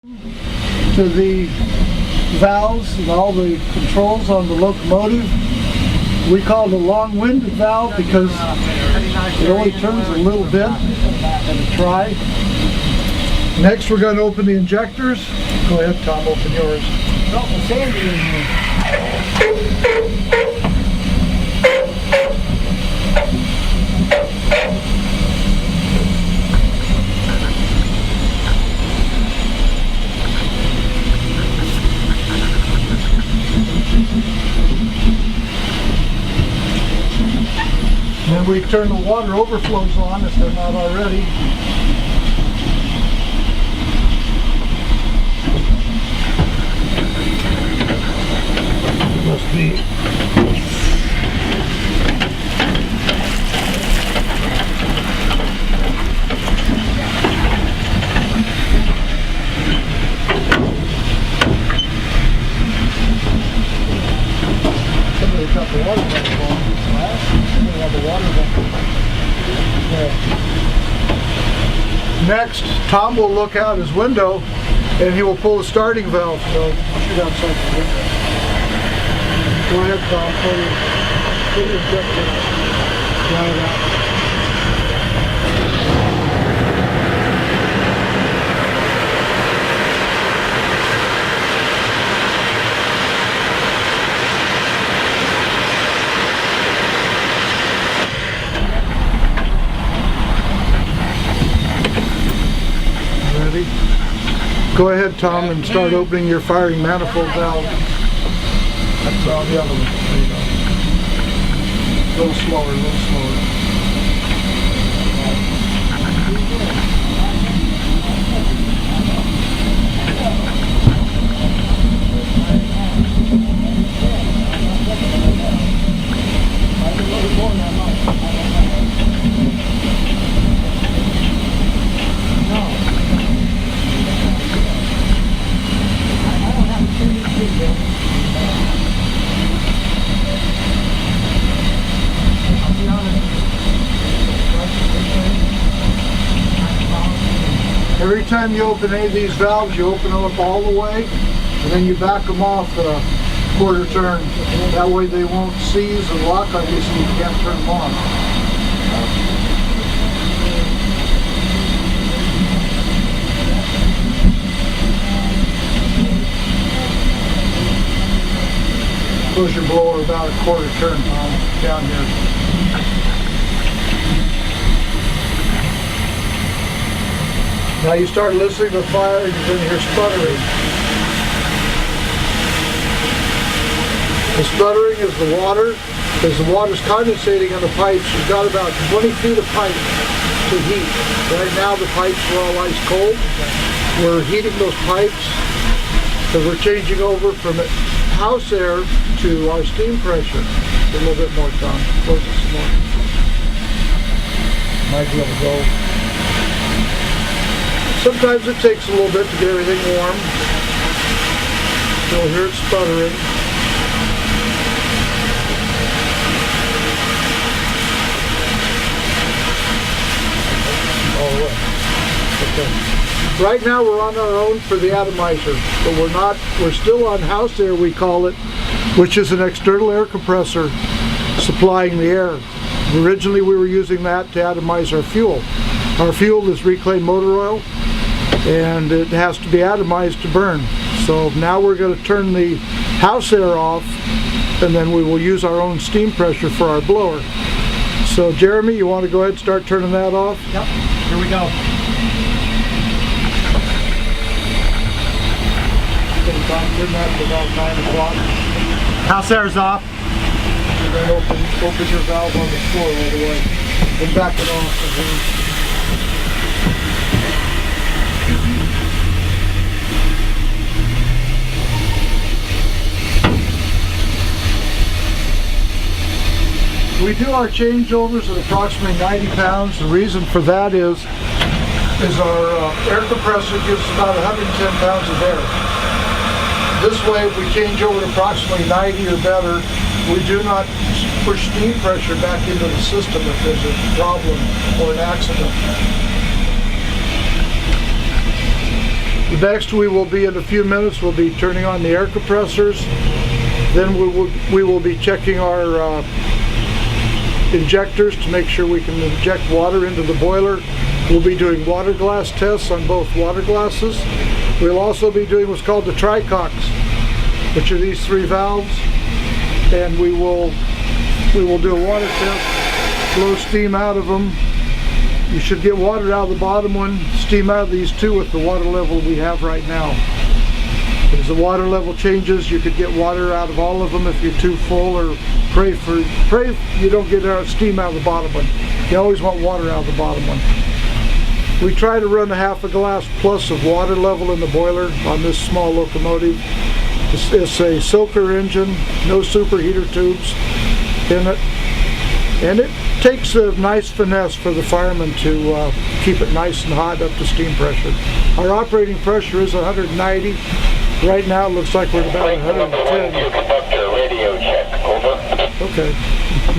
To the valves and all the controls on the locomotive. We call it a long-winded valve because it only turns a little bit at a try. Next we're going to open the injectors. Go ahead, Tom, open yours. Oh, the Sandy in here. Then we turn the water overflows on if they're not already. Must be. Somebody got the water bottle on. The water Next, Tom will look out his window and he will pull the starting valve. So shoot outside the window. Go ahead, Tom. Pull the injector. Dry it out. Go ahead, Tom, and start opening your firing manifold valve. That's on the other one. There you go. A little slower, a little slower. Every time you open any of these valves, you open them up all the way, and then you back them off a quarter turn. That way they won't seize and lock on you so you can't turn them on. Push your blower about a quarter turn down here. Now you start listening to fire and you're going to hear sputtering. The sputtering is the water. As the water's condensating on the pipes, you've got about 20 feet of pipe to heat. Right now the pipes are all ice cold. We're heating those pipes because we're changing over from house air to our steam pressure. A little bit more, Tom. Close it some more. Might be able to go. Sometimes it takes a little bit to get everything warm. You'll hear it sputtering. Okay. Right now we're on our own for the atomizer, but we're still on house air, we call it, which is an external air compressor supplying the air. Originally we were using that to atomize our fuel. Our fuel is reclaimed motor oil, and it has to be atomized to burn. So now we're going to turn the house air off, and then we will use our own steam pressure for our blower. So Jeremy, you want to go ahead and start turning that off? Yep, here we go. Turn that to about 9 o'clock. House air's off. And then open your valve on the floor right away. And back it off. We do our changeovers at approximately 90 pounds. The reason for that is our air compressor gives about 110 pounds of air. This way, if we change over to approximately 90 or better, we do not push steam pressure back into the system if there's a problem or an accident. Next, we will be in a few minutes, we'll be turning on the air compressors. Then we will be checking our injectors to make sure we can inject water into the boiler. We'll be doing water glass tests on both water glasses. We'll also be doing what's called the tricocks, which are these 3 valves. And we will do a water test, blow steam out of them. You should get water out of the bottom one, steam out of these 2 with the water level we have right now. As the water level changes, you could get water out of all of them if you're too full, or pray you don't get steam out of the bottom one. You always want water out of the bottom one. We try to run a half a glass plus of water level in the boiler on this small locomotive. It's a soaker engine, no superheater tubes in it, and it takes a nice finesse for the firemen to keep it nice and hot up to steam pressure. Our operating pressure is 190. Right now it looks like we're about 110. Radio check, over. Okay.